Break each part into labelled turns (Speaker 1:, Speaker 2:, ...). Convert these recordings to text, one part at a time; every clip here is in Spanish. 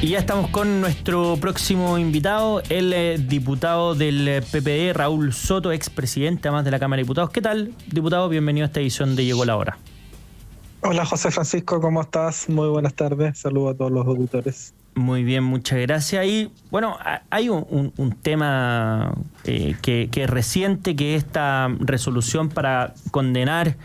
Speaker 1: Y ya estamos con nuestro próximo invitado, el diputado del PPD, Raúl Soto, expresidente además de la Cámara de Diputados. ¿Qué tal, diputado? Bienvenido a esta edición de Llegó la Hora.
Speaker 2: Hola José Francisco, ¿cómo estás? Muy buenas tardes, saludos a todos los auditores.
Speaker 1: Muy bien, muchas gracias. Y bueno, hay un tema que es reciente, que es esta resolución para condenar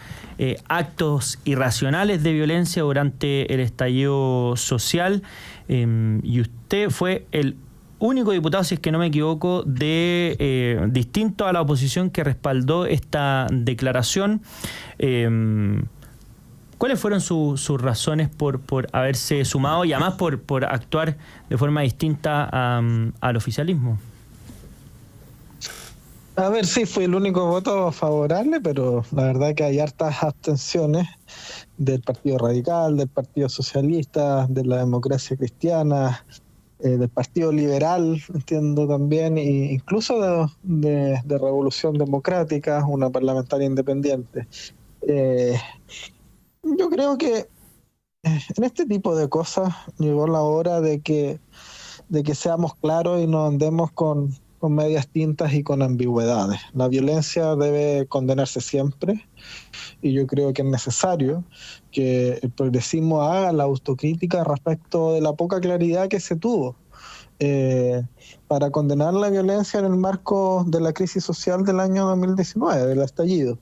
Speaker 1: actos irracionales de violencia durante el estallido social. Y usted fue el único diputado, si es que no me equivoco, distinto a la oposición que respaldó esta declaración. ¿Cuáles fueron sus razones por haberse sumado y además por actuar de forma distinta al oficialismo?
Speaker 2: A ver, sí, fui el único voto favorable, pero la verdad que hay hartas abstenciones del Partido Radical, del Partido Socialista, de la Democracia Cristiana, del Partido Liberal, entiendo también, e incluso de Revolución Democrática, una parlamentaria independiente. Yo creo que en este tipo de cosas llegó la hora de que seamos claros y no andemos con medias tintas y con ambigüedades. La violencia debe condenarse siempre y yo creo que es necesario que el progresismo haga la autocrítica respecto de la poca claridad que se tuvo para condenar la violencia en el marco de la crisis social del año 2019, del estallido.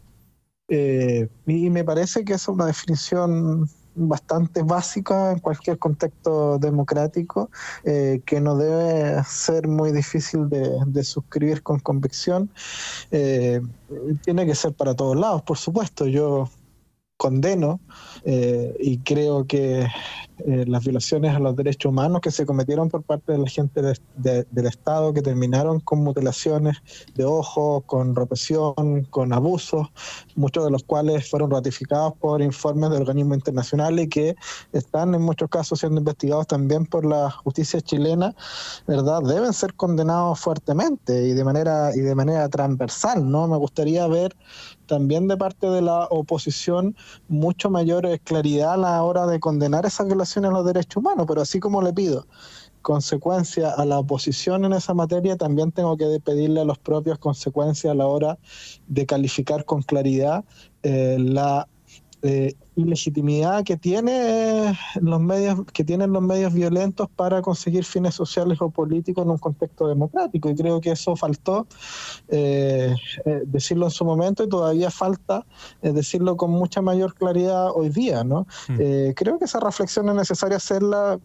Speaker 2: Y me parece que es una definición bastante básica en cualquier contexto democrático, que no debe ser muy difícil de suscribir con convicción. Tiene que ser para todos lados, por supuesto. Yo condeno y creo que las violaciones a los derechos humanos que se cometieron por parte de la gente del Estado, que terminaron con mutilaciones de ojos, con represión, con abusos, muchos de los cuales fueron ratificados por informes de organismos internacionales y que están en muchos casos siendo investigados también por la justicia chilena, ¿verdad? Deben ser condenados fuertemente y de manera transversal, ¿no? Me gustaría ver también de parte de la oposición mucho mayor claridad a la hora de condenar esas violaciones a los derechos humanos, pero así como le pido consecuencia a la oposición en esa materia, también tengo que pedirle a los propios consecuencias a la hora de calificar con claridad la ilegitimidad que tienen los medios violentos para conseguir fines sociales o políticos en un contexto democrático, y creo que eso faltó decirlo en su momento y todavía falta decirlo con mucha mayor claridad hoy día, ¿no? Creo que esa reflexión es necesaria hacerla.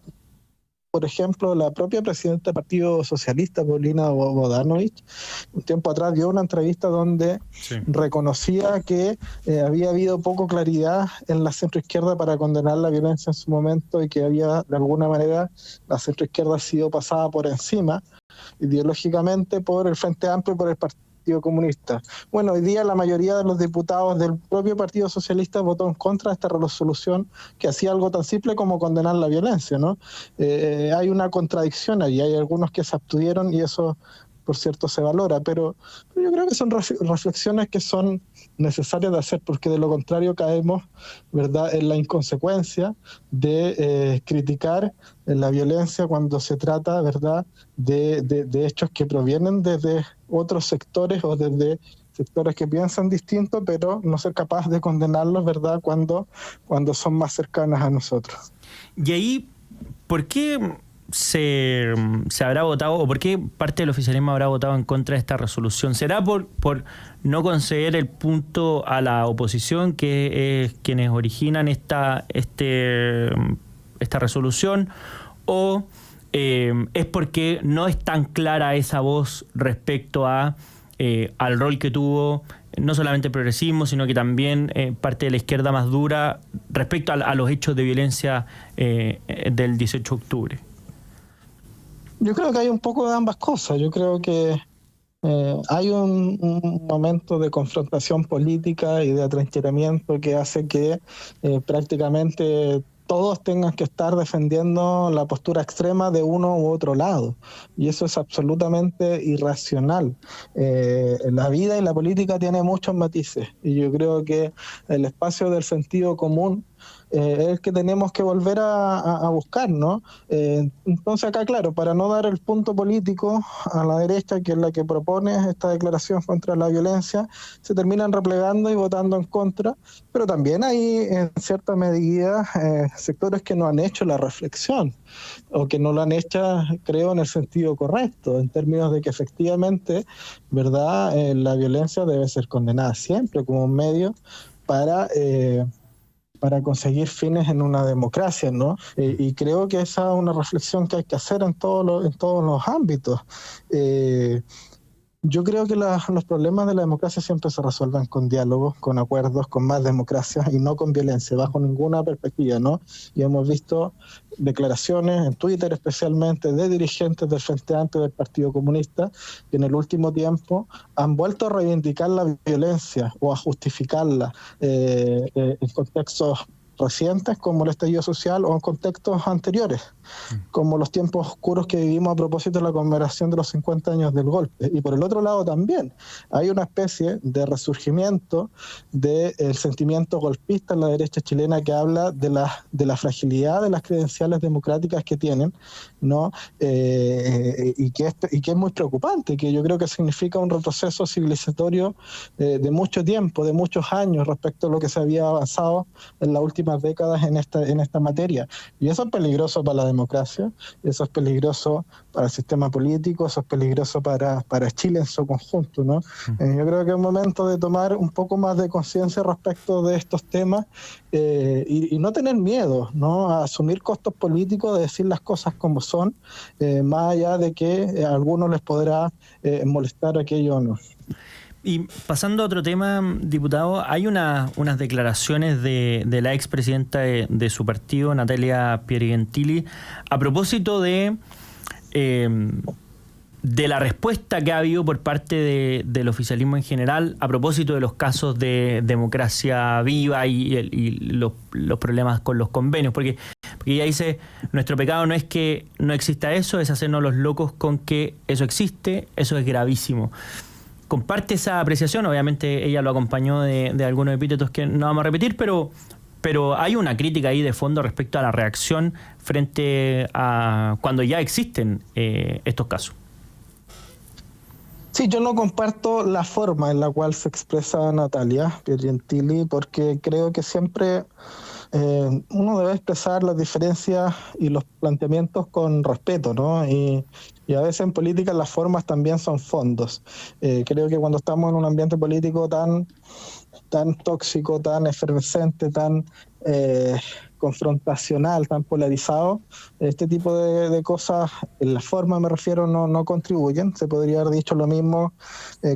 Speaker 2: Por ejemplo, la propia presidenta del Partido Socialista, Paulina Bodanovich, un tiempo atrás dio una entrevista donde reconocía que había habido poco claridad en la centroizquierda para condenar la violencia en su momento y que había, de alguna manera, la centroizquierda ha sido pasada por encima ideológicamente por el Frente Amplio y por el Partido Comunista. Bueno, hoy día la mayoría de los diputados del propio Partido Socialista votó en contra de esta resolución que hacía algo tan simple como condenar la violencia, ¿no? Hay una contradicción ahí, hay algunos que se abstuvieron y eso, por cierto, se valora, pero yo creo que son reflexiones que son necesarias de hacer, porque de lo contrario caemos, ¿verdad?, en la inconsecuencia de criticar la violencia cuando se trata, ¿verdad?, de hechos que provienen desde otros sectores o desde sectores que piensan distinto, pero no ser capaz de condenarlos, ¿verdad?, cuando son más cercanas a nosotros.
Speaker 1: Y ahí, ¿por qué se habrá votado, o por qué parte del oficialismo habrá votado en contra de esta resolución? ¿Será por no conceder el punto a la oposición, que es quienes originan esta resolución, o es porque no es tan clara esa voz respecto al rol que tuvo no solamente el progresismo, sino que también parte de la izquierda más dura respecto a los hechos de violencia del 18 de octubre?
Speaker 2: Yo creo que hay un poco de ambas cosas. Yo creo que hay un momento de confrontación política y de atrincheramiento que hace que prácticamente todos tengan que estar defendiendo la postura extrema de uno u otro lado. Y eso es absolutamente irracional. La vida y la política tienen muchos matices. Y yo creo que el espacio del sentido común es el que tenemos que volver a buscar, ¿no? Entonces acá, claro, para no dar el punto político a la derecha, que es la que propone esta declaración contra la violencia, se terminan replegando y votando en contra, pero también hay en cierta medida sectores que no han hecho la reflexión, o que no lo han hecho, creo, en el sentido correcto, en términos de que efectivamente, ¿verdad? La violencia debe ser condenada siempre como un medio para conseguir fines en una democracia, ¿no? Y creo que esa es una reflexión que hay que hacer en todos los ámbitos. Yo creo que los problemas de la democracia siempre se resuelven con diálogos, con acuerdos, con más democracia y no con violencia, bajo ninguna perspectiva, ¿no? Y hemos visto declaraciones en Twitter especialmente de dirigentes del Frente Amplio del Partido Comunista que en el último tiempo han vuelto a reivindicar la violencia o a justificarla en contextos recientes como el estallido social o en contextos anteriores, como los tiempos oscuros que vivimos a propósito de la conmemoración de los 50 años del golpe. Y por el otro lado también hay una especie de resurgimiento del sentimiento golpista en la derecha chilena que habla de la fragilidad de las credenciales democráticas que tienen, ¿no? Y que es muy preocupante, que yo creo que significa un retroceso civilizatorio de mucho tiempo, de muchos años respecto a lo que se había avanzado en las últimas décadas en esta materia. Y eso es peligroso para la democracia, eso es peligroso para el sistema político, eso es peligroso para Chile en su conjunto, ¿no? Yo creo que es momento de tomar un poco más de conciencia respecto de estos temas y no tener miedo, ¿no? A asumir costos políticos, de decir las cosas como son, más allá de que a algunos les podrá molestar aquello o no.
Speaker 1: Y pasando a otro tema, diputado, hay unas declaraciones de la expresidenta de su partido, Natalia Piergentili, a propósito de la respuesta que ha habido por parte del oficialismo en general, a propósito de los casos de democracia viva y los problemas con los convenios, porque ella dice, nuestro pecado no es que no exista eso, es hacernos los locos con que eso existe, eso es gravísimo. Comparte esa apreciación, obviamente ella lo acompañó de algunos epítetos que no vamos a repetir, pero hay una crítica ahí de fondo respecto a la reacción frente a cuando ya existen estos casos.
Speaker 2: Sí, yo no comparto la forma en la cual se expresa Natalia Piergentili, porque creo que siempre uno debe expresar las diferencias y los planteamientos con respeto, ¿no? Y a veces en política las formas también son fondos. Creo que cuando estamos en un ambiente político tan tóxico, tan efervescente, tan confrontacional, tan polarizado, este tipo de cosas, en la forma me refiero, no contribuyen. Se podría haber dicho lo mismo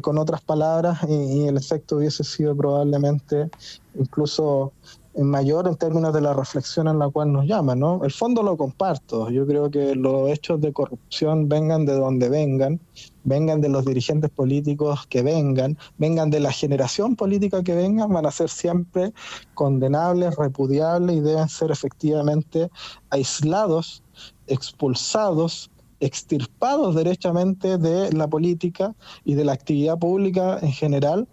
Speaker 2: con otras palabras y el efecto hubiese sido probablemente incluso mayor en términos de la reflexión en la cual nos llama, ¿no? El fondo lo comparto. Yo creo que los hechos de corrupción vengan de donde vengan de los dirigentes políticos que vengan de la generación política que vengan, van a ser siempre condenables, repudiables y deben ser efectivamente aislados, expulsados, extirpados derechamente de la política y de la actividad pública en general,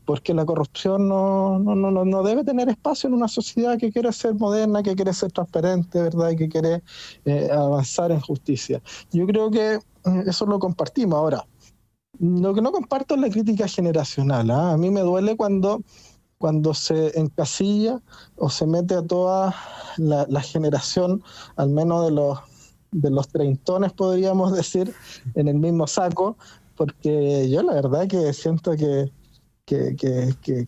Speaker 2: porque la corrupción no debe tener espacio en una sociedad que quiere ser moderna, que quiere ser transparente, ¿verdad? Y que quiere avanzar en justicia. Yo creo que eso lo compartimos. Ahora, lo que no comparto es la crítica generacional, ¿eh? A mí me duele cuando se encasilla o se mete a toda la generación, al menos de los treintones, podríamos decir, en el mismo saco, porque yo la verdad que siento que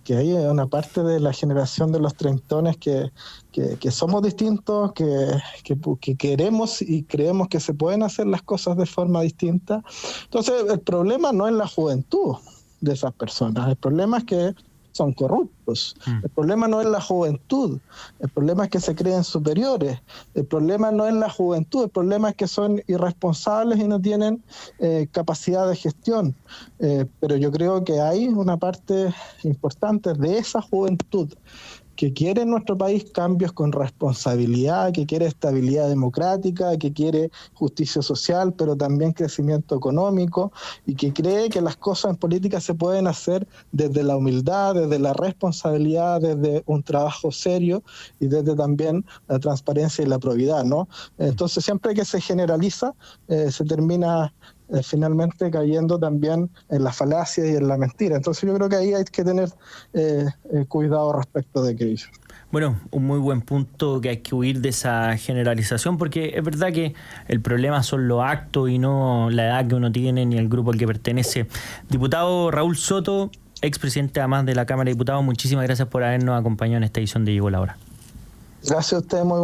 Speaker 2: hay una parte de la generación de los treintones que somos distintos, que queremos y creemos que se pueden hacer las cosas de forma distinta. Entonces, el problema no es la juventud de esas personas, el problema es que son corruptos. El problema no es la juventud, el problema es que se creen superiores, el problema no es la juventud, el problema es que son irresponsables y no tienen capacidad de gestión. Pero yo creo que hay una parte importante de esa juventud que quiere en nuestro país cambios con responsabilidad, que quiere estabilidad democrática, que quiere justicia social, pero también crecimiento económico, y que cree que las cosas en política se pueden hacer desde la humildad, desde la responsabilidad, desde un trabajo serio y desde también la transparencia y la probidad, ¿no? Entonces, siempre que se generaliza, se termina finalmente cayendo también en la falacia y en la mentira. Entonces yo creo que ahí hay que tener cuidado respecto de aquello.
Speaker 1: Bueno, un muy buen punto, que hay que huir de esa generalización, porque es verdad que el problema son los actos y no la edad que uno tiene ni el grupo al que pertenece. Diputado Raúl Soto, expresidente además de la Cámara de Diputados, muchísimas gracias por habernos acompañado en esta edición de Llegó la Hora.
Speaker 2: Gracias a ustedes, muy